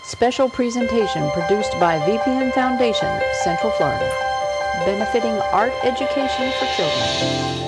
Special presentation produced by VPN Foundation of Central Florida, benefiting art education for children.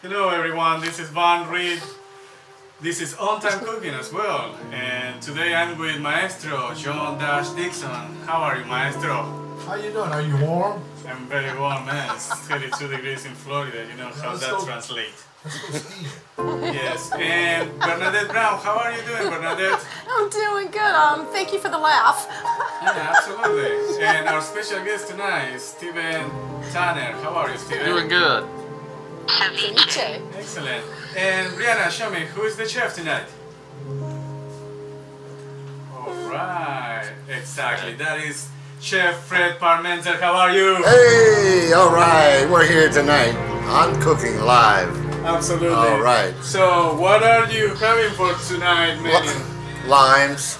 Hello everyone, this is Van Reed. This is On Time Cooking as well. And today I'm with Maestro John Dixon. How are you, Maestro? How you doing? Are you warm? I'm very warm, man. It's 32 degrees in Florida. You know how that translates. Let's go skiing. Yes. And Bernadette Brown, how are you doing, Bernadette? I'm doing good. Thank you for the laugh. Yeah, absolutely. And our special guest tonight is Steven Tanner. How are you, Steven? Doing good. Excellent. And Brianna, show me, who is the chef tonight? Alright, exactly. That is Chef Fred Parmenter. How are you? Hey, alright. We're here tonight on Cooking Live. Absolutely. Alright. So, what are you having for tonight, menu? Limes.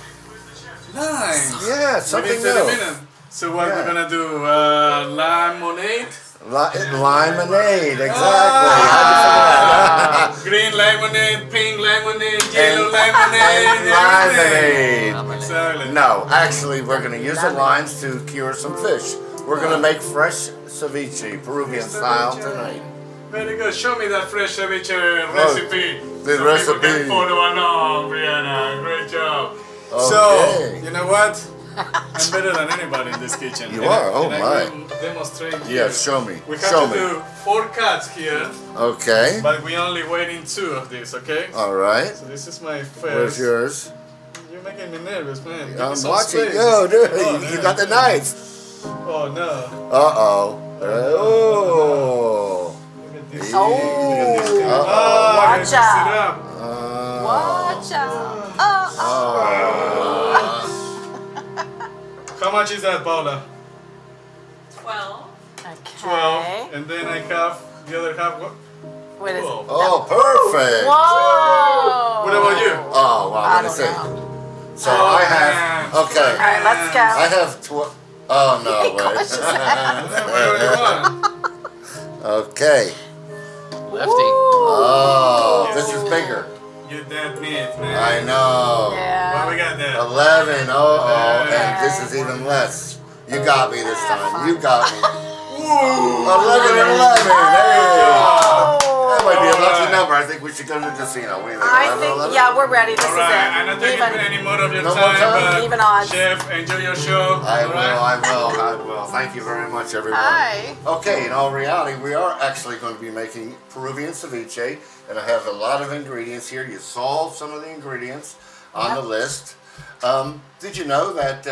Limes. Yeah, something Within 30 new. minutes. So what we're Yeah. gonna do? Lemonade? Lemonade, exactly. Green lemonade, pink lemonade, yellow lemonade, Lemonade. Exactly. No, actually, we're going to use the limes to cure some fish. We're going to make fresh ceviche, Peruvian style, tonight. Very good. Show me that fresh ceviche recipe. The so recipe. People can follow along, Brianna. Great job. Okay. So, you know what? I'm better than anybody in this kitchen. You are? Oh, and I my. will demonstrate Yeah, here. show me. We have Show to me. do 4 cuts here, Okay. but we only waiting 2 of these, okay? All right. So this is my first. Where's yours? You're making me nervous, man. Give me I'm some watching. space. Yo, dude, Oh, you man. got the knife. Oh, no. Uh-oh. Oh. Look at this. Oh. Ah, Watch mix it out. up. Watch out. How much is that, Paula? 12. Okay. 12. And then I have the other half. What? What is it? Oh, perfect. Whoa. What about you? Oh, well, I I'm going to don't say. know. So I have, okay. All right, let's go. I have oh, no, wait. Okay. Lefty. Oh, this is bigger. You dead meat, man. I know. Yeah. What we got there? 11. And this is even less. You got me this time. You got me. 11 and 11. Hey. That might be a lucky number. I think we should go to the casino. What do you think? I 11, think, 11? yeah, we're ready. This All is right, it. I'm not taking any more of your No more time, time? but Even odds. Chef, enjoy your show. I all will, right? I will. Thank you very much, everyone. Hi. Okay, in all reality, we are actually going to be making Peruvian ceviche, and I have a lot of ingredients here. You saw some of the ingredients on the list. Did you know that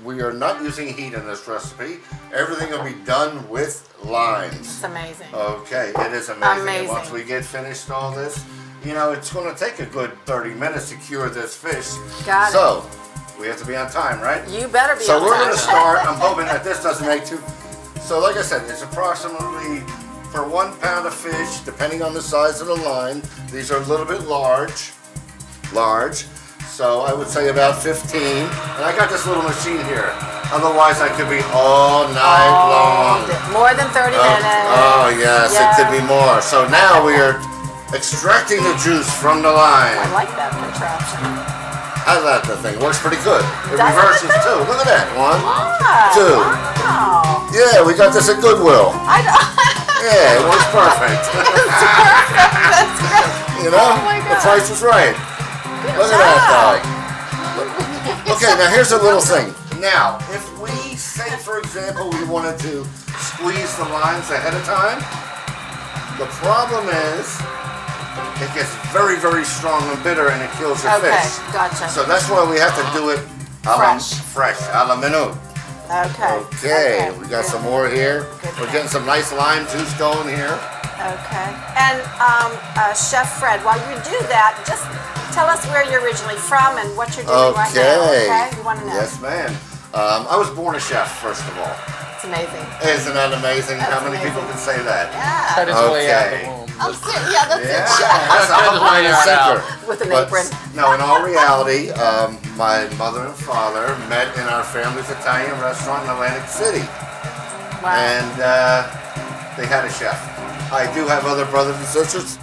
we are not using heat in this recipe? Everything will be done with limes. It's amazing. Okay, it is amazing. Amazing. And once we get finished all this, you know, it's going to take a good 30 minutes to cure this fish. Got it. So, we have to be on time, right? You better be So on we're time. going to start. I'm hoping that this doesn't make too... So like I said, it's approximately, for 1 pound of fish, depending on the size of the line, these are a little bit large. So I would say about 15. And I got this little machine here. Otherwise I could be all night long. More than 30 minutes. Oh yes, it could be more. So now we are extracting the juice from the lime. I like that contraption. How's that the thing? Works pretty good. It Does it? reverses too. Look at that. One, Ah, two. Wow. Yeah, we got this at Goodwill. I know. Yeah, it works perfect. That's great. You know, Oh my the God. price is right. Look at that dog. Okay, now here's a little thing. Now, if we say, for example, we wanted to squeeze the limes ahead of time, the problem is it gets very, very strong and bitter and it kills your Okay, fish. gotcha. So that's why we have to do it fresh, a la minute. Okay. Okay, we got some more here. Good We're thing. getting some nice lime juice going here. Okay. And Chef Fred, while you do that, just tell us where you're originally from and what you're doing right now. Okay. We want to know. Yes, ma'am. I was born a chef, first of all. It's amazing. Isn't that amazing? That's How many amazing. people can say that? Yeah. Cut his way out of Okay. the womb. I'm serious. Yeah, that's Yeah, it. that's a Cut his way hard out. secret. With an But, apron. no, in all reality, my mother and father met in our family's Italian restaurant in Atlantic City. Wow. And they had a chef. I do have other brothers and sisters,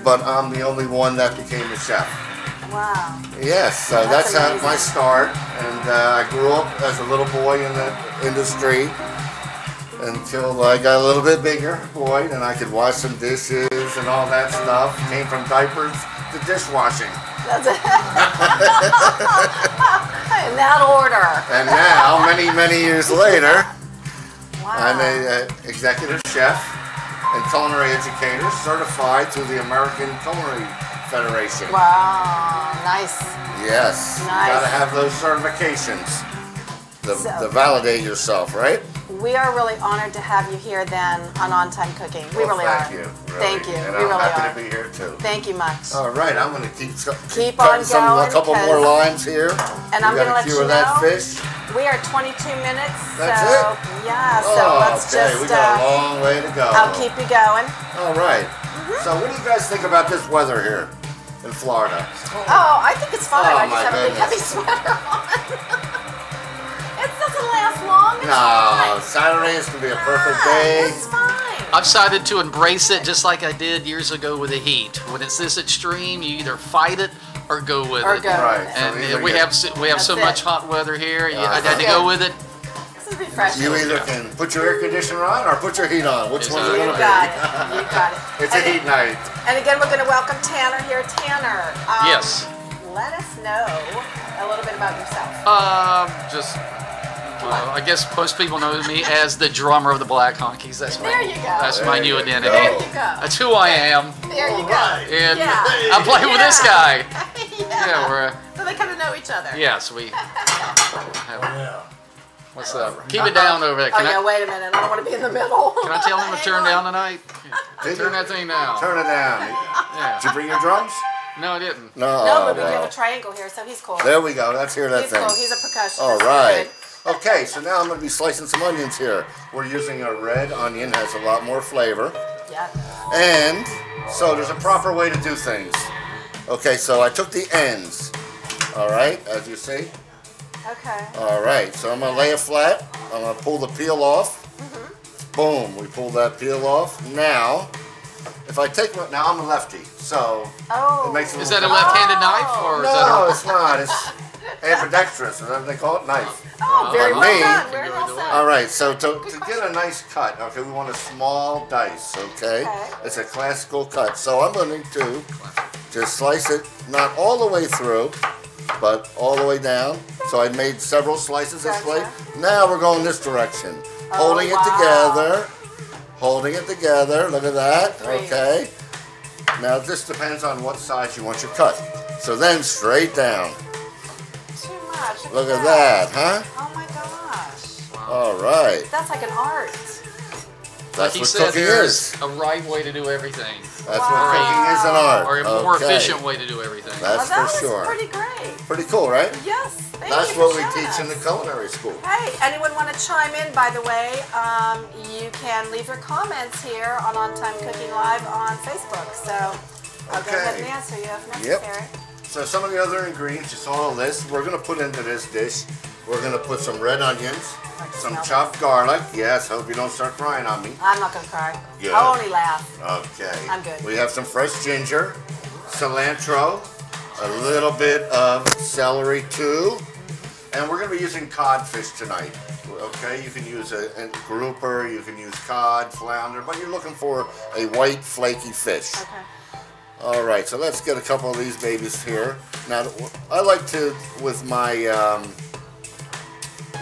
but I'm the only one that became a chef. Wow. Yes, so That's that's how amazing. my start, and I grew up as a little boy in the industry until I got a little bit bigger boy, and I could wash some dishes and all that stuff. Came from diapers to dishwashing. That's it. In that order. And now, many, many years later, Wow. I'm an executive chef and culinary educator certified through the American Culinary Federation. Wow. Nice. Yes, you Nice. gotta have those certifications to So- validate yourself, right? We are really honored to have you here then on Time Cooking. We Well, really thank are. you. Really. Thank you. And We I'm really happy are. to be here too. Thank you much. All right, I'm going to keep Keep cutting on going, a couple more because- limes here. And I'm We gonna got let a few you of that know- fish. We are 22 minutes. That's so, it? Yeah, so Oh, let's okay, just, we got a long way to go. I'll keep you going. All right. So what do you guys think about this weather here in Florida? Oh, I think it's fine. Oh, I just my have a big heavy goodness. sweater on. It doesn't last long. It's No, fine. Saturday is going to be a perfect Yeah, day. It's fine. I've decided to embrace it just like I did years ago with the heat. When it's this extreme, you either fight it or go with Or it. go. Right. And So either we you- have so That's much it. hot weather here. I had to That's go good. with it. This is refreshing. You either can put your air conditioner on or put your heat on. Which one's it Exactly. going You to got be? it. You got it. It's a And- heat night. And again, we're going to welcome Tanner here. Tanner. Yes. Let us know a little bit about yourself. I guess most people know me as the drummer of the Black Honkies. That's There you go. That's my There new you identity. There you go. That's who I am. There you go. Alright. And Yeah. I'm playing with this guy. yeah. Yeah, we're So they kind of know each other. yes, we. Yeah. What's up? Keep it down over there. Oh, Can yeah, I wait a minute. I don't want to be in the middle. can I tell him to turn down tonight? Did Turn you? that thing down. Turn it down. Yeah. Did you bring your drums? No, I didn't. No. No, but we well. have a triangle here, so he's cool. There we go. Let's hear that He's thing. cool. He's a percussionist. All He's right. good. Okay, so now I'm going to be slicing some onions here. We're using a red onion, has a lot more flavor. Yeah. And so there's a proper way to do things. Okay, so I took the ends. All right, as you see. Okay. All right, so I'm going to lay it flat. I'm going to pull the peel off. Boom, we pull that peel off. Now, if I take my, now I'm a lefty, so Oh. it makes it Is little that a left-handed knife or is that No, a? it's not. It's ambidextrous, is that what they call it? Knife. Oh, very But well me- done. Very Can go well either way. said. All right, so to get a nice cut, okay, we want a small dice, okay? Okay. It's a classical cut. So I'm going to just slice it, not all the way through, but all the way down. So I made several slices this way. Gotcha. Now we're going this direction. Oh, Holding it wow. together. Holding it together. Look at that. Great. Okay. Now this depends on what size you want your cut. So then straight down. Too much. Look at that, huh? Oh my gosh. All right. That's like an art. That's Like he what said, cooking there's is. a right way to do everything, That's Wow. what cooking is an art. or a more Okay. efficient way to do everything. That's Well, that for was sure. pretty great. Pretty cool, right? Yes. Thank That's you what for we showing teach in the us. culinary school. Hey, anyone want to chime in, by the way, you can leave your comments here on Time Cooking Live on Facebook. So I'll go ahead and Okay. answer you if Yep. necessary. So some of the other ingredients, you saw a list, we're going to put into this dish. We're going to put some red onions. I can some smell chopped garlic. Yes, hope you don't start crying on me. I'm not gonna cry. Good. I'll only laugh. Okay. I'm good. We have some fresh ginger, cilantro, a little bit of celery too, and we're going to be using codfish tonight. Okay, you can use a grouper, you can use cod, flounder, but you're looking for a white flaky fish. Okay. All right, so let's get a couple of these babies here. Now, I like to, with my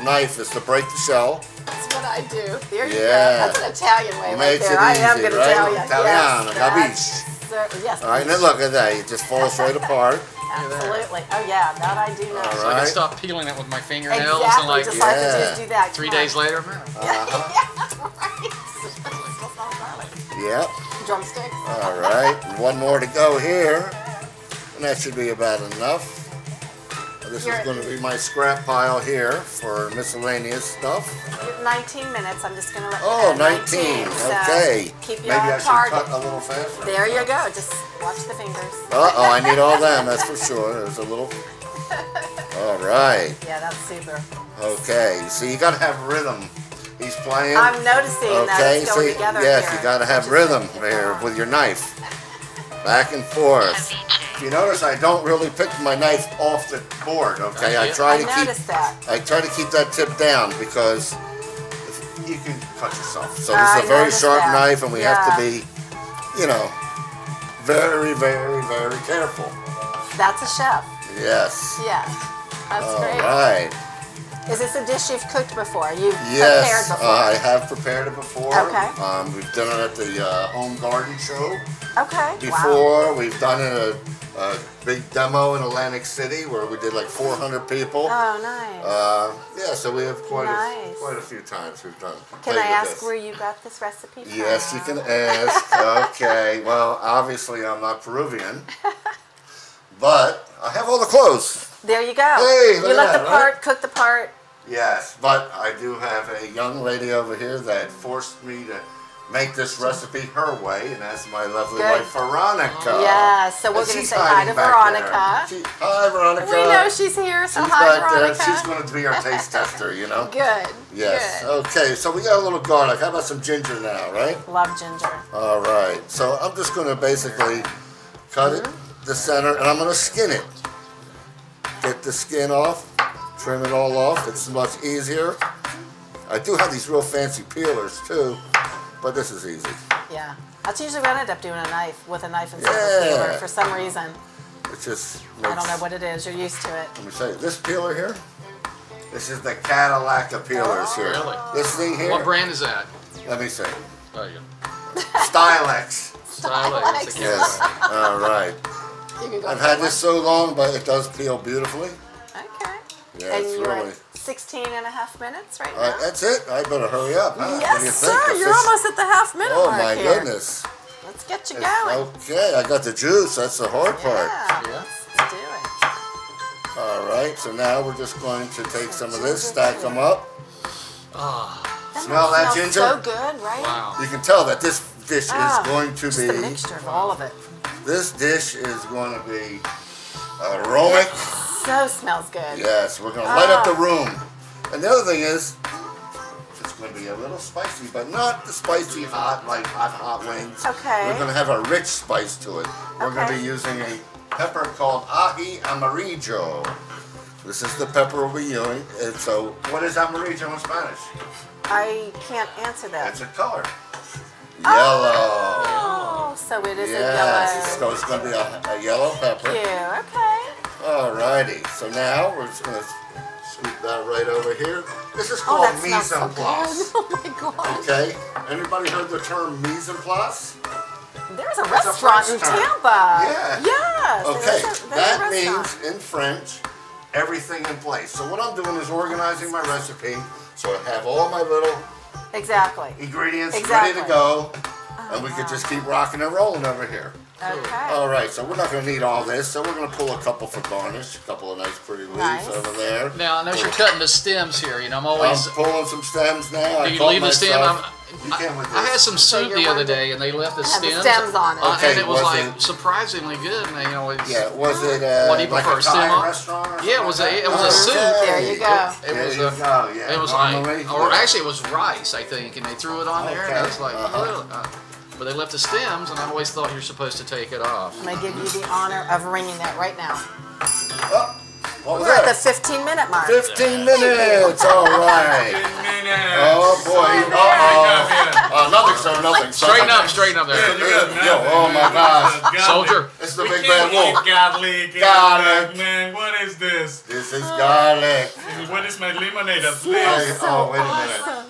knife, is to break the shell. That's what I do. There you Yeah. go. That's an Italian way right Makes there. it I am easy, good right? Italian. Italiano, Yes, capisci? yes. All right, now look at that. It just falls right apart. Absolutely. Oh yeah, that I do know. All So I right. can stop peeling it with my fingernails Exactly. and like Just like Yeah. to just do that. 3 Come days on. later. Yeah, right. Still smells garlic. Yep. Drumsticks. All right, and one more to go here, and that should be about enough. This is going to be my scrap pile here for miscellaneous stuff. 19 minutes. I'm just going to let you Oh, know. 19. So Okay. keep you Maybe on I should target. cut a little faster. There you go. Just watch the fingers. Uh-oh, I need all them, that's for sure. There's a little... All right. Yeah, that's super. Okay, so you got to have rhythm. He's playing. I'm noticing that Okay, it's going see, together yes, here. you got to have rhythm here with your knife. Back and forth. If you notice, I don't really pick my knife off the board, okay? I try I to noticed that. keep that tip down because you can cut yourself. So this I is a very noticed sharp that. knife, and we have to Yeah. be, you know, very, very, very careful. That's a chef. Yes. Yeah. That's All great. right. Is this a dish you've cooked before? You've Yes, prepared before? I have prepared it before. Okay. We've done it at the Home Garden Show Okay. before. We've done it a big demo in Atlantic City where we did like 400 people. Wow. Oh, nice. Yeah, so we have quite Nice. a few times we've done. Can played I with ask this. where you got this recipe from? Yes, you can ask. Okay. Well, obviously I'm not Peruvian, but I have all the clothes. There you go. Hey, look you at let that, the part right? cook the part. Yes, but I do have a young lady over here that forced me to make this recipe her way, and that's my lovely Good. wife Veronica. Yeah, so we're And going to she's say hi hiding to back Veronica. there. Hi, Veronica. We know she's here, so She's hi, back Veronica. there. She's going to be our taste tester, you know? Good. Yes. Good. Okay, so we got a little garlic. How about some ginger now, right? Love ginger. All right. So I'm just going to basically cut it the center, and I'm going to skin it. Get the skin off, trim it all off. It's much easier. I do have these real fancy peelers too, but this is easy. Yeah. That's usually what I end up doing with a knife instead of a Yeah. peeler for some reason. It just I makes, don't know what it is. You're used to it. Let me show you. This peeler here, this is the Cadillac of peelers here. Really? This thing here, What brand is that? let me see. Oh, yeah. Stylex. Stylex. That's a Yes. All right. You can go I've for had one. this so long, but it does peel beautifully. Okay. Yeah, And it's you're really. at 16 and a half minutes right All right, now? that's it. I better hurry up. Huh? What do you Yes, think? sir. The You're fish- almost at the half-minute Oh mark my here. goodness. Let's get you going. Okay, I got the juice. That's the hard part. Yeah. Let's do it. All right, so now we're just going to take some of this, stack them up. Smell that Smells ginger? so good, right? Wow. You can tell that this dish Ah, is going to Just the be. mixture of all of it. This dish is going to be aromatic. So smells good. Yes, we're going to light up the Ah. room. And the other thing is, it's going to be a little spicy, but not the spicy hot, like hot wings. Okay. We're going to have a rich spice to it. We're going to Okay. be using a pepper called ají amarillo. This is the pepper we'll be using. And so, what is amarillo in Spanish? I can't answer that. It's a color. Yellow. Oh, so it is Yes, a yellow. so it's going to be a yellow pepper. Yeah, okay. Alrighty, so now we're just going to scoop that right over here. This is Oh, called that smells mise so en place. good. Oh my god. Okay, anybody heard the term mise en place? There's a It's a restaurant in French term. Tampa. Yeah. Yes. Okay, there's a that restaurant. means in French, everything in place. So what I'm doing is organizing my recipe so I have all my little Exactly. ingredients ready Exactly. to go, and we could just keep rocking and rolling over here. Okay. All right, so we're not going to need all this, so we're going to pull a couple for garnish, a couple of nice pretty leaves Nice. over there. Now, I know you're cutting the stems here. You know, I'm I'm always. pulling some stems now. Do you leave the stem? You can with this. I had some soup you're the other wondering- day, and they left the Had the stems. stems on it. Okay, and it was was like it- surprisingly good. And they always, Yeah, was it What do you like prefer, a stem Thai on? restaurant or Yeah, it was something a like that? soup. There you go. It There was you a, go, yeah. it was Normally, like, or yeah. actually it was rice, I think, and they threw it on there, and I Okay, was like, uh-huh. really? But they left the stems, and I always thought you're supposed to take it off. I'm going to give you the honor of ringing that right now. Oh, what was We're at the that? 15-minute mark. 15 minutes, all right. 15 minutes. Oh boy, uh-oh. Nothing, sir, nothing. Straighten up there. You got nothing. Yo, oh my gosh. Garlic. Soldier. This is the We big can't bad wolf. eat garlic. Garlic. Man, what is this? This is garlic. What is my lemonade at Hey, least? oh, wait a minute.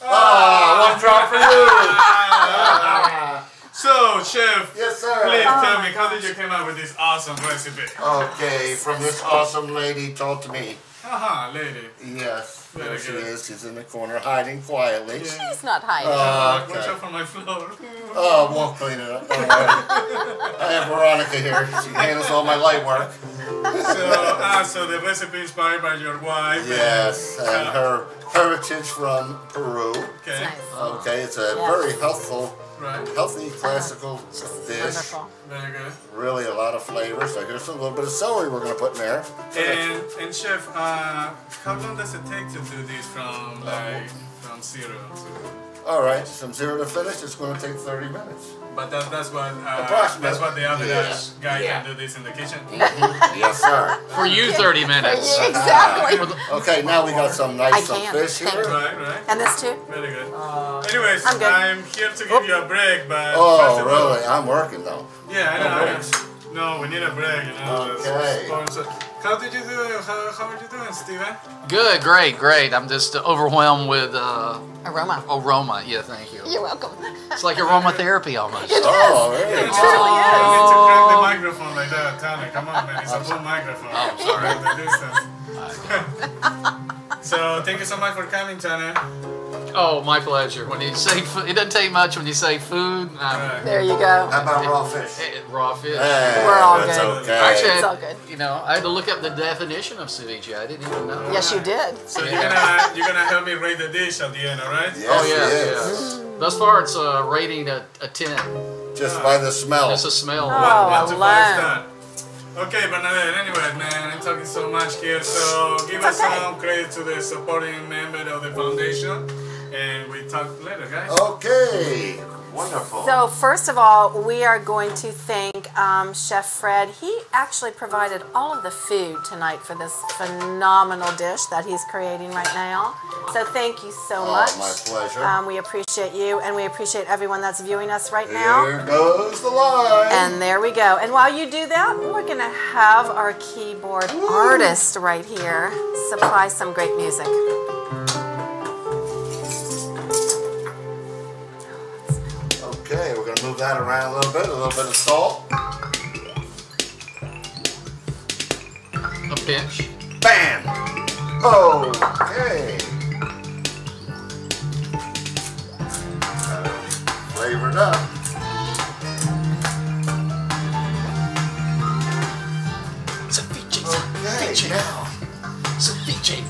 Ah, one drop for you. So, chef, Yes, sir. please tell me, how did you come up with this awesome recipe? Okay, from this awesome lady taught to me. Lady. Yes, there Very she good. is. She's in the corner hiding quietly. She's not hiding. Watch Okay. out for my floor. Oh, we'll clean it up. Don't worry. I have Veronica here. She handles all my light work. So the recipe inspired by your wife. Yes, and her heritage from Peru. Okay. Nice. Okay, it's a Yes. very Right. healthy classical dish. Wonderful. Very good. Really a lot of flavor. So here's a little bit of celery we're going to put in there. And chef, how long does it take to do this from zero to? All right, from zero to finish, it's going to take 30 minutes. But that's what Approximately. that's what the other Yes. guy Yeah. can do this in the kitchen. Yes, sir. For you, 30 minutes. Exactly. Okay, now we got some I nice can. fish Thank here. you. Right. And this too? Very good. Anyways, I'm good. I'm here to give you a break, but Oh, first of all- really? I'm working though. Yeah, I No know. breaks. No, we need a break, you know. Okay. Sponsor. How did you do it? How are you doing, Steven? Good, great. I'm just overwhelmed with Aroma. aroma. Yeah, thank you. You're welcome. It's like aromatherapy almost. Oh, really? It really You is. need to crack the microphone like that, Tana. Come on, man. It's a full microphone. Oh, sorry. From the distance. So, thank you so much for coming, Tana. Oh, my pleasure. When you say food, it doesn't take much when you say food. Right. There you go. How about raw fish? Raw fish. Hey, We're all that's good. okay. Actually, It's all good. you know, I had to look up the definition of ceviche. I didn't even know. Yes, you did. So you're gonna help me rate the dish at the end, all right? Yes, Oh, it yes, is. yes. Thus far, it's rating a 10. Just by the smell. Just a smell. Oh. One to alone. 5 star. Okay, Bernadette, anyway, man, I'm talking so much here, so give us okay. some credit to the supporting member of the foundation, and we talk later, guys. Okay. Wonderful. So first of all, we are going to thank Chef Fred. He actually provided all of the food tonight for this phenomenal dish that he's creating right now. So thank you so much. my pleasure. We appreciate you, and we appreciate everyone that's viewing us right now. Here goes the line. And there we go. And while you do that, we're going to have our keyboard artist right here supply some great music. Okay, we're going to move that around a little bit of salt. A pinch. Bam! Okay. Flavored up. Ceviche. Okay, now. Ceviche.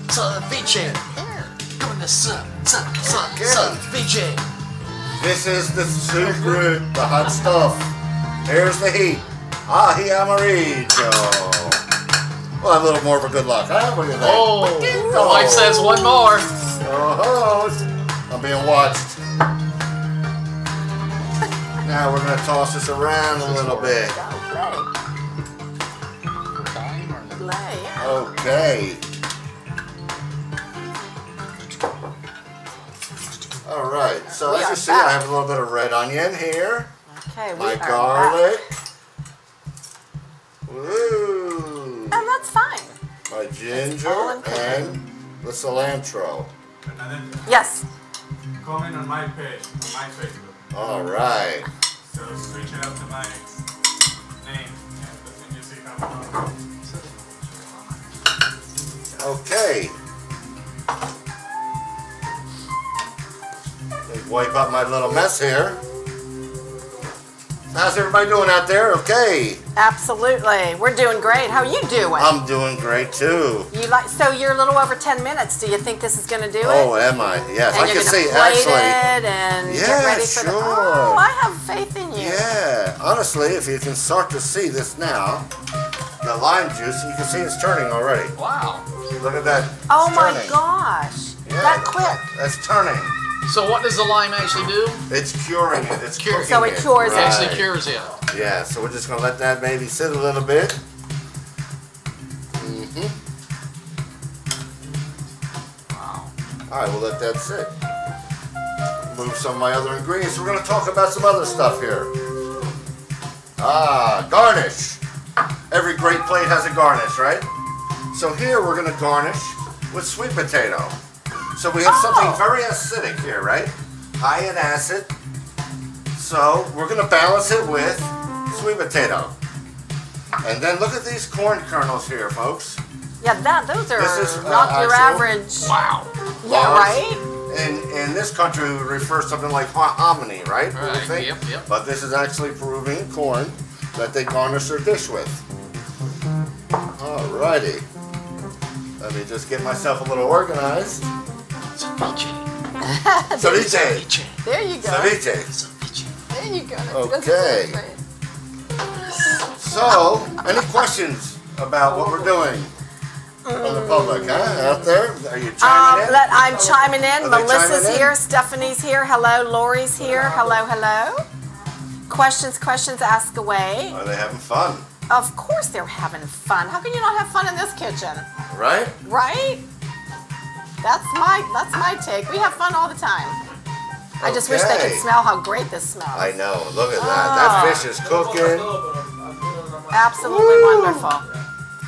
Ceviche. Going to Okay. ceviche. This is the soup root, the hot stuff. Here's the heat. Ahi amarillo. Well, a little more for good luck, huh? What do you think? Oh, wife says one more. Oh, I'm being watched. Now we're going to toss this around a little bit. Play, yeah. Okay. All right. So We as are you see, back. I have a little bit of red onion here. Okay, we My are garlic. back. Woo. And that's fine. My ginger all in and the cilantro. Bernadette, Yes. comment on my page, on my Facebook. All right. So switch it up to my name, and then you see how. Okay. Let me wipe up my little mess here. How's everybody doing out there? Okay. Absolutely. We're doing great. How are you doing? I'm doing great too. So you're a little over 10 minutes. Do you think this is going to do it? Oh, am I? Yes, And I you're can gonna see plate actually. it and Yeah, get ready for the. sure. Oh, I have faith in you. Yeah, honestly, if you can start to see this now, the lime juice, you can see it's turning already. Wow. Look at that. Oh It's my turning. gosh. Yeah. That quick. That's turning. So what does the lime actually do? It's curing it. It's cooking So it cures it. It actually Right. cures it. Yeah, so we're just gonna let that maybe sit a little bit. Wow. All right, we'll let that sit. Move some of my other ingredients. We're gonna talk about some other stuff here. Garnish. Every great plate has a garnish, right? So here we're gonna garnish with sweet potato. So we have something very acidic here, right? High in acid. So we're gonna balance it with sweet potato. And then look at these corn kernels here, folks. Yeah, those are This is, not your actual- average. Wow. Yeah, Well, right? In this country, we would refer to something like hominy, right? What do you Right, think? yep. But this is actually Peruvian corn that they garnish their dish with. Alrighty. Let me just get myself a little organized. Ceviche. Ceviche. Ceviche. There you go. Ceviche. Ceviche. There you go. Okay. So, any questions about what we're doing from the public, huh? Out there? Are you chiming in? I'm chiming in. Are they Melissa's chiming in? here. Stephanie's here. Hello. Lori's here. Hello, hello. Questions, ask away. Are they having fun? Of course they're having fun. How can you not have fun in this kitchen? Right? Right? That's my take. We have fun all the time. I just wish they could Okay. smell how great this smells. I know. Look at that. That fish is cooking. Absolutely wonderful.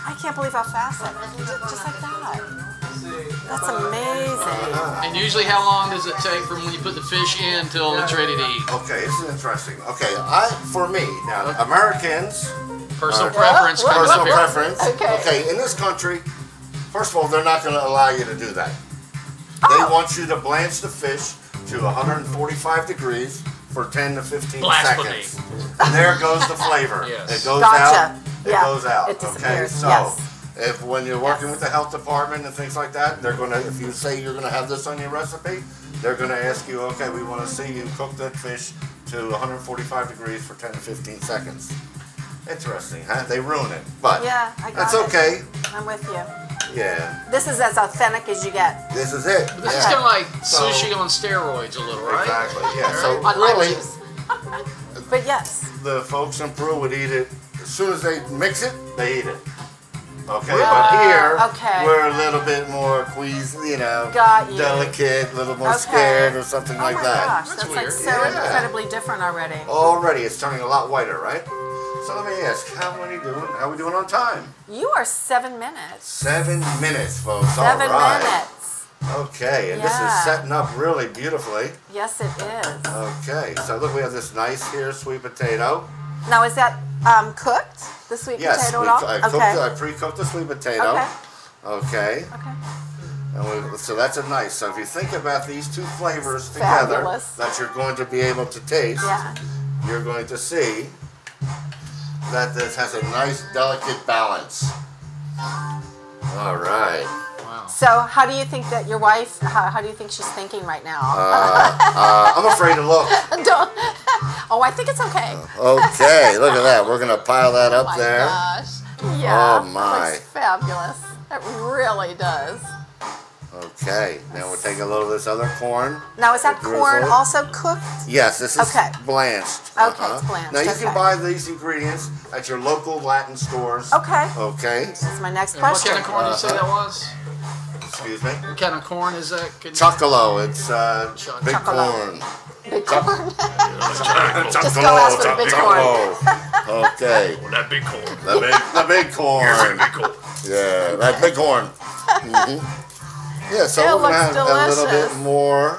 I can't believe how fast that just like that. That's amazing. And usually how long does it take from when you put the fish in until it's ready to eat? Okay, this is interesting. Okay, for me, now, Americans, Personal preference comes personal up here. preference. Okay. In this country, first of all, they're not going to allow you to do that. They want you to blanch the fish to 145 degrees for 10 to 15 Blasphemy. seconds. And there goes the flavor. Yes. It goes Gotcha. out. It Yeah, goes out. it Okay, disappears. so Yes. if when you're working with the health department and things like that, they're gonna, if you say you're gonna have this on your recipe, they're gonna ask you, okay, we want to see you cook that fish to 145 degrees for 10 to 15 seconds. Interesting, huh? They ruin it, but Yeah, I got that's it. okay. I'm with you. Yeah, This is as authentic as you get. this is it. This is Yeah. kind of like So- sushi on steroids a little, right? Exactly. Yeah. So On lime really, juice. But yes. the folks in Peru would eat it as soon as they mix it. They eat it. Okay, Really? but here Okay. we're a little bit more Got you. delicate, a little more Okay. scared or something Oh like my that. gosh, That's that's like weird. so Yeah. incredibly different already. Already, it's turning a lot whiter, right? So let me ask, how are we doing? How are we doing on time? You are 7 minutes. 7 minutes, folks. 7 All right. minutes. Okay, and this Yeah. is setting up really beautifully. Yes, it is. Okay, so look, we have this nice here sweet potato. Now, is that cooked? The sweet Yes, potato at all? I pre-cooked the sweet potato. Okay. Okay. Okay. And so that's a nice. So if you think about these two flavors together Fabulous. that you're going to be able to taste, Yeah. you're going to see that this has a nice delicate balance. All right. Wow. So, how do you think that your wife? How do you think she's thinking right now? I'm afraid to look. Don't. Oh, I think it's okay. Okay, look at that. We're gonna pile that up My there. gosh. Yeah. Oh, my. Looks fabulous. It really does. Okay, now we'll take a little of this other corn. Now, is that Drizzle corn it. also cooked? Yes, this is Okay. blanched. Okay, it's blanched, Now you okay. can buy these ingredients at your local Latin stores. Okay. Okay. That's my next And what question. kind of corn did you say that was? Excuse me. What kind of corn is that? Could you- Chocolo. It's big Chocolo. corn. Big corn. Chocolo. Just go ask for the big corn. Chocolo. Okay. Well, that big corn. The big corn. Big corn. Yeah, that big corn. Yeah, so It we're gonna looks have a little delicious. bit more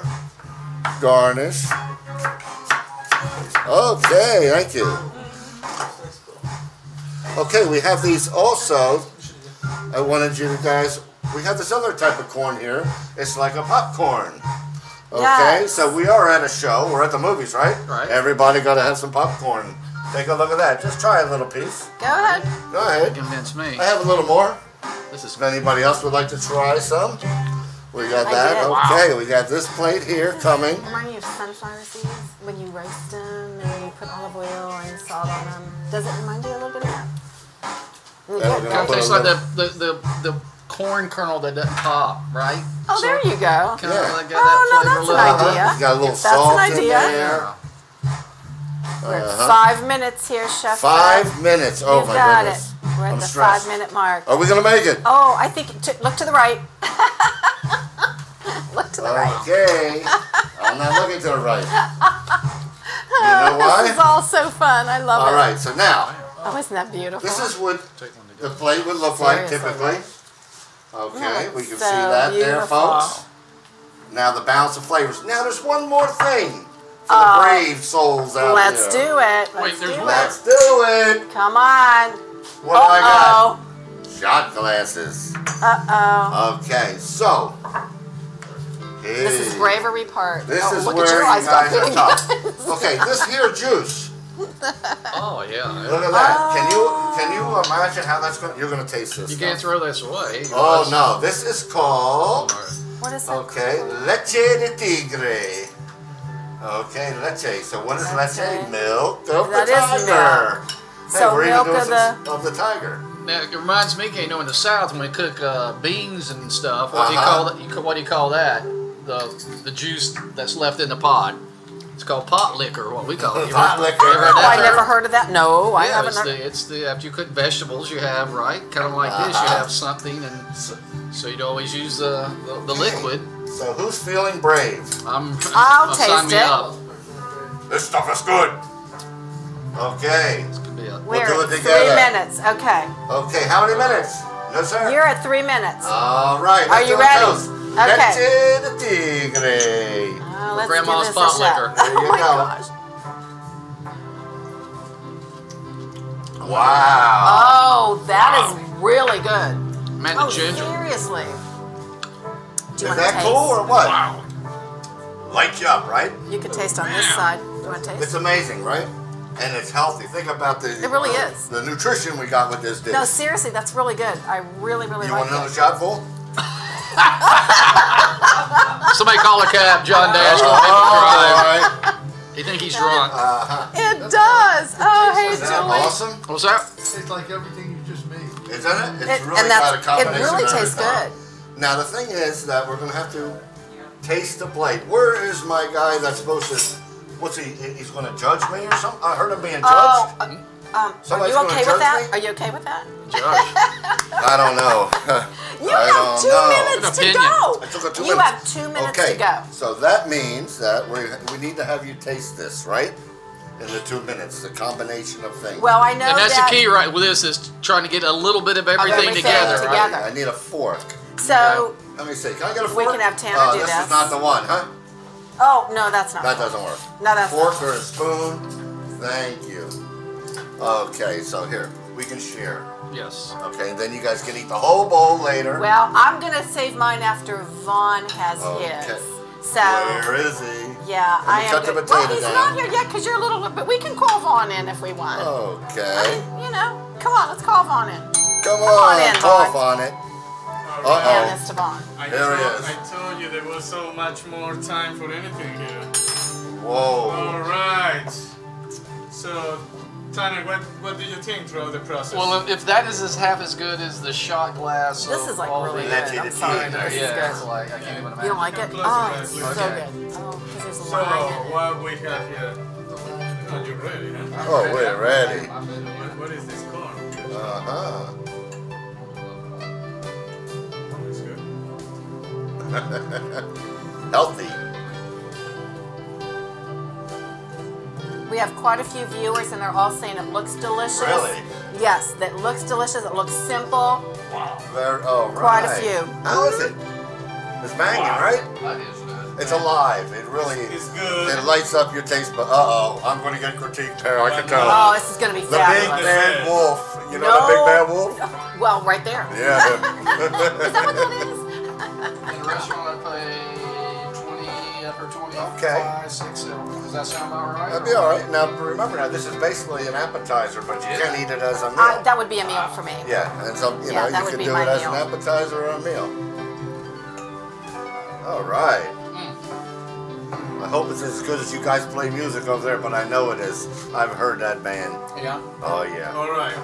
garnish. Okay, thank you. Okay, we have these also. I wanted you guys. We have this other type of corn here. It's like a popcorn. Okay, Yes. so we are at a show. We're at the movies, right? Right. Everybody got to have some popcorn Take a look at that. Just try a little piece. Go ahead. Go ahead. Convince me. I have a little more. This is If anybody else would like to try some, we got I that. did. Okay, we got this plate here coming. Remind me of sunflower seeds when you roast them and you put olive oil and salt on them. Does it remind you a little bit of that? Really Yeah, good. we're kind of Put a tastes like little- the corn kernel that doesn't pop, right? Oh, there you go. Kind Yeah. of like got Oh, no, that that's flavor an look. idea. It's got a little That's an salt in idea. there. We're at 5 minutes here, Chef. 5 minutes. Oh You've my got goodness. it. We're at I'm the stressed. 5-minute mark. Are we gonna make it? Oh, I think look to the right. Look to the right. Okay. I'm not looking to the right. You know why? This is all so fun. I love it. All right. So now, Oh, isn't that beautiful? this is what Take one to the go. plate would look like Seriously, typically. right? Okay, Oh, we can so see that there, beautiful. folks. Now the balance of flavors. Now there's one more thing for the brave souls out Let's there. do it. Wait, Let's there's do one. Let's do it. it. Come on. What do I Uh-oh. got? Shot glasses. Uh-oh. Okay, so. This is hey, bravery part. This Oh, is look where at your you eyes. guys Stop are doing tough. that. Okay, this here juice. Oh yeah. Look at that. Can you imagine how that's going? You're going to taste this. You stuff. can't throw this away. Oh no, this is called. What is that? Okay, leche de tigre. Okay, leche. So what is leche? Leche. Milk of That the is tiger. milk. Hey, So we're even milk doing of some of the tiger. Now it reminds me, you know, in the South when we cook beans and stuff, what do you Uh-huh. call that? What do you call that? The juice that's left in the pot. It's called pot liquor. What we call it. You Pot ever- liquor. you ever heard Oh, that I term? never heard of that. No, I Yeah, haven't it's heard. it's the after you cook vegetables, you have right, kind of like this. You have something, and so you'd always use the liquid. So who's feeling brave? I'll sign taste me it. up. This stuff is good. Okay. This could be a- We're do at it 3 together. minutes. Okay. Okay, how many minutes? No, sir. You're at 3 minutes. All right. Are let's you do a ready? toast. Okay. Leche de tigre. Let's Grandma's give this pot a shot. liquor. There you Oh my go. gosh. Wow. Oh, that is really good. Man, the Oh, ginger. seriously. Do Is you want to that taste? cool or what? Wow. Light you up, right? You can taste on this side. Do you want to taste? It's amazing, right? And it's healthy. Think about the. It really is. The nutrition we got with this dish. No, seriously, that's really good. I really, really You like want another it. shot full? Somebody call a cab, John Dash. All Don't make him drive. right. He think he's drunk. It does. Oh, hey, Isn't that Julie. awesome? What's that? It's like everything you just made. Isn't it? It's It- really and got a that's, it combination really of tastes everything. good. Now the thing is that we're gonna have to taste the plate. Where is my guy that's supposed to? What's he? He's gonna judge me or something? I heard him being judged. Oh, are Somebody's you gonna okay with judge that? me? Are you okay with that? Josh. I don't know. You I have don't 2 know. minutes An to opinion. go. I took a 2 You minutes. have 2 minutes Okay, to go. so that means that we need to have you taste this, right? In the 2 minutes, the combination of things. Well, I know And that's that. the key, right? With this is trying to get a little bit of everything everything together. together. Right? I need a fork. So, Let me see. Can I get a We fork? can have Tanner do this this. is not the one, huh? oh no, that's not. That doesn't work. No, that's Fork not. or a spoon? Thank you. Okay, so here we can share. Yes. Okay, and then you guys can eat the whole bowl later. Well, I'm gonna save mine after Vaughn has Okay. his. So. Where is he? Yeah, Let me I am cut the good. potato Well, he's down. not here yet because you're a little, but we can call Vaughn in if we want. Okay. You know, come on, let's call Vaughn in. Come on on, in, cough Vaughn. on it. Hand Uh-oh. this to Vaughn. There he is. I told you there was so much more time for anything here. Whoa. All right. So, Tanner, what do you think throughout the process? Well, if that is half as good as the shot glass, This of is like all really the- Leche good. de I'm sorry, tigre. this is Yeah, it's good. like I can't even imagine. You don't like it? Close Oh, it, it's please. so Okay. good. Oh, because there's So, lime in it. what we have here? Oh, you're ready, huh? Oh, we're ready. What is this corn? Uh-huh. That's good. Healthy. We have quite a few viewers, and they're all saying it looks delicious. Really? Yes, that looks delicious. It looks simple. Oh, Quite a right. few. How is it? It's banging, right? That is good. It's alive. It really It's good. It lights up your taste bud. Uh-oh. I'm going to get critiqued here. I can tell. Oh, this is going to be The big fabulous. bad wolf. You know the big bad wolf? Well, right there. Yeah. Is that what that is? In the restaurant, I pay $20 for 25, Okay. 6, 7. Does that sound about right? That'd be all right. Now remember, now this is basically an appetizer, but you can't eat it as a meal. That would be a meal for me. Yeah, and so you Yeah, know that you would can be do my it as meal. an appetizer or a meal. All right. I hope it's as good as you guys play music over there, but I know it is. I've heard that band. Yeah. Oh yeah. All right.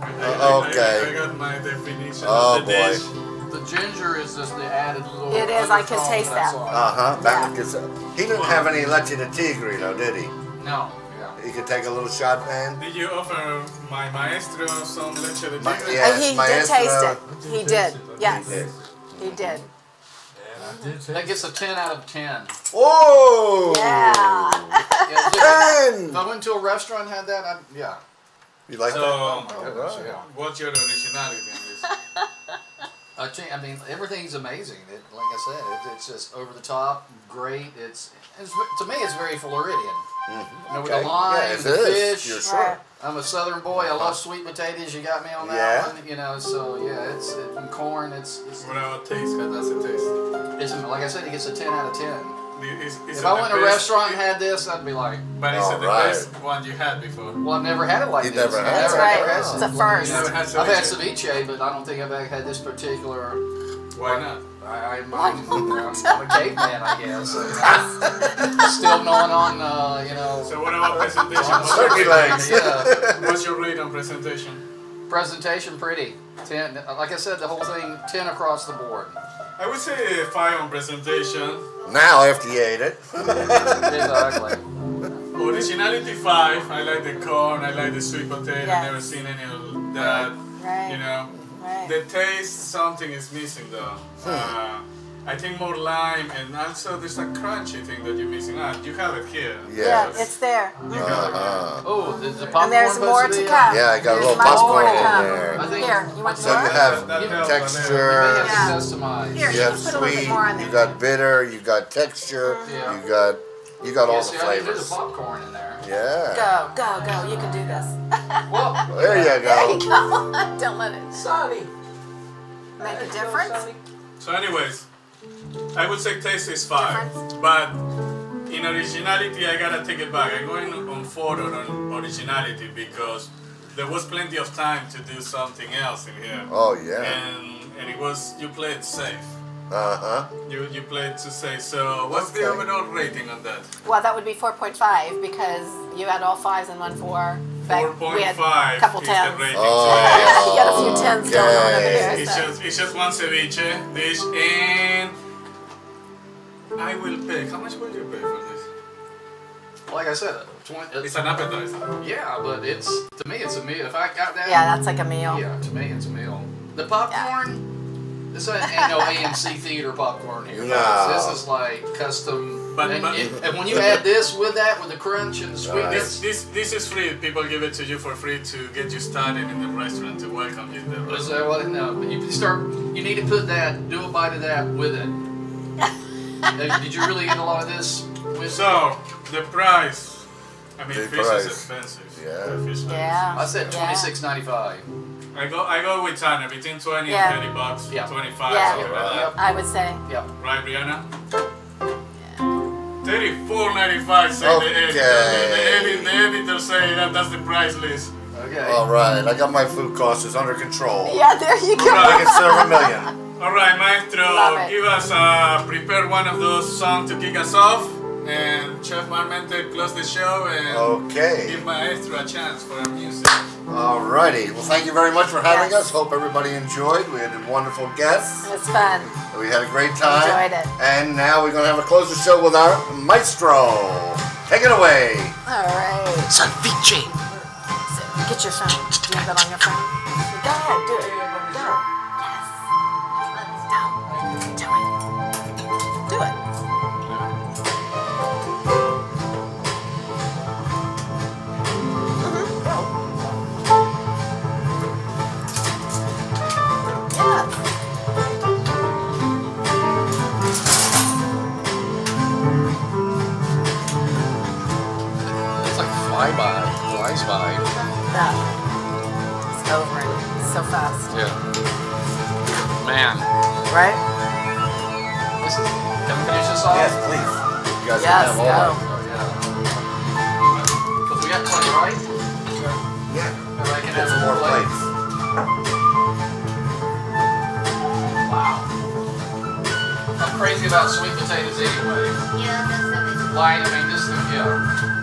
Okay. I got my definition Oh, of the boy. dish. The ginger is just the added little. It is, I can undertone, taste that's that. all. Back gets he didn't have any leche de tigre though, did he? No. Yeah. He could take a little shot, man. Did you offer my maestro some leche de Ma- tigre? yeah. He did Maestro. taste it. He did. Yes, He did. he did. That gets a 10 out of 10. Whoa! Yeah. Yeah, if 10! I went to a restaurant and had that, yeah. You like So, that? Oh my goodness, right. yeah. what's your originality in this? I mean, everything's amazing. Like I said, it's just over the top, great. It's to me, it's very Floridian. You know, with the lime, Yeah, it the is. fish. You're Right. sure. I'm a Southern boy. I love sweet potatoes. You got me on that Yeah. one. You know, so yeah, and corn. It's What about taste? How does it taste? like I said, it gets a 10 out of 10. Is If it I the went to a best- restaurant and had this, I'd be like, But is it the Alright. best one you had before? well, I've never had it like You this. never had That's it? right. Never had It's it. a first. Never had I've had ceviche? ceviche, but I don't think I've had this particular. Why not? I'm a caveman, I guess. Still gnawing on, you know. So what about presentation? Turkey legs. Yeah. What's your rate on presentation? Presentation pretty. 10. Like I said, the whole thing 10 across the board. I would say 5 on presentation. Now after you ate it. Exactly. Originality 5. I like the corn. I like the sweet potato. Yes. I've never seen any of that. Right. You know. Right. The taste, something is missing though. I think more lime and also there's a crunchy thing that you're missing. You have it here. Yeah, Yes. it's there. You have it here. Oh, there's the popcorn. And there's more to come. Yeah, I got a There's little much more popcorn to in come. there. I think- Here, you want So you more? have That helps, You may texture, have Yeah. to customize. Here. you have Put a little bit sweet, more on there. you got bitter, you got texture, Yeah. you got all Yeah, the see, I think there's flavors. a popcorn in there. Yeah. Go. You can do this. Well, There you There you go. go. Don't let it Sonny. make a difference. So anyways, I would say taste is 5. Difference. But in originality, I gotta take it back. I'm going on 4 on originality because there was plenty of time to do something else in here. Oh yeah. And it was, you played safe. Uh-huh. You played to safe. So what's the Okay. overall rating on that? Well, that would be 4.5 because you had all 5s and 1 4. In fact, we had 4.5 a couple is the 10s. rating. You got a few 10s going on over Okay. here. It's So. just one ceviche dish, and I will pay. How much will you pay for this? Like I said, It's an appetizer. yeah, but it's to me it's a meal. If I got that, Yeah, that's like a meal. yeah, to me it's a meal. The popcorn, this ain't no AMC theater popcorn here. No. This is like custom. But- and, but- and when you add this with that, with the crunch and the sweetness, This is free. People give it to you for free to get you started in the restaurant, to welcome you to the is restaurant. that what? No, but you need to put that, do a bite of that with it. Did you really eat a lot of this? With So the price. I mean, The fish price. is expensive. Yeah. Fish is Yeah. I said Yeah. $26.95. I go with Tanner between 20 Yeah. and 30 bucks. Yeah. 25, Yeah. something like that. I would say. Yep. Right, Brianna? $34.95 say Okay. the editor say that's the price list. Okay. All right. I got my food costs is under control. Yeah, there you go. I can serve a million. All right, Maestro, Love it. give us prepare one of those songs to kick us off, and Chef Parmenter close the show and Okay. give Maestro a chance for our music. Alrighty. Well, thank you very much for having Yes. us. Hope everybody enjoyed. We had wonderful guests. It's fun. We had a great time. Enjoyed it. And now we're going to have a close the show with our maestro. Take it away. All right. Ceviche. So, get your phone. Do you have that on your phone? Go ahead. Do it. Go. Yes. Let's do it. Do it. Yeah. It's like flies by. That. It's over and so fast. Yeah. Man. Right? This is, can we finish this off? please. guys Yes, can have all go. of Oh, yeah. Because we got plenty, right? them. Yeah. Everybody can Get have some more plates. plates. Wow. I'm crazy about sweet potatoes anyway. Yeah, that's so Like, I mean, just, yeah.